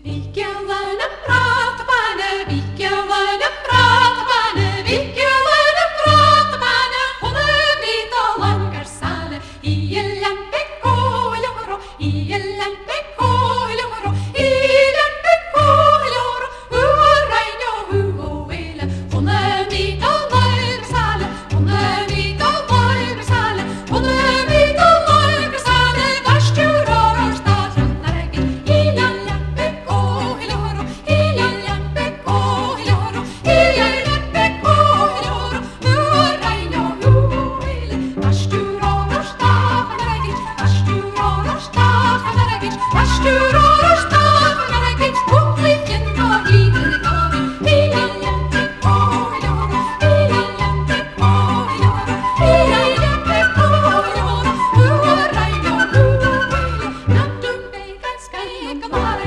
Vikingene pratebane, vikingene pratebane, vikingene pratebane, hundebit og langersale. I lempe kåljoro, i lempe kåljoro, i lempe kåljoro, urein og uoile. Hundebit og langersale, hundebit og langersale, hundebit og langersale, verstur og staten nergin. I lempe kåljoro, i lempe kåljoro, i lempe kåljoro, urein og uoile. Verstur og staten nergin, verstur og staten nergin, verstur og staten nergin, skotlikken og hiten gavi. I lempe kåljoro, i lempe kåljoro, i lempe kåljoro, urein og uoile. Nattum veikan skeikan vare,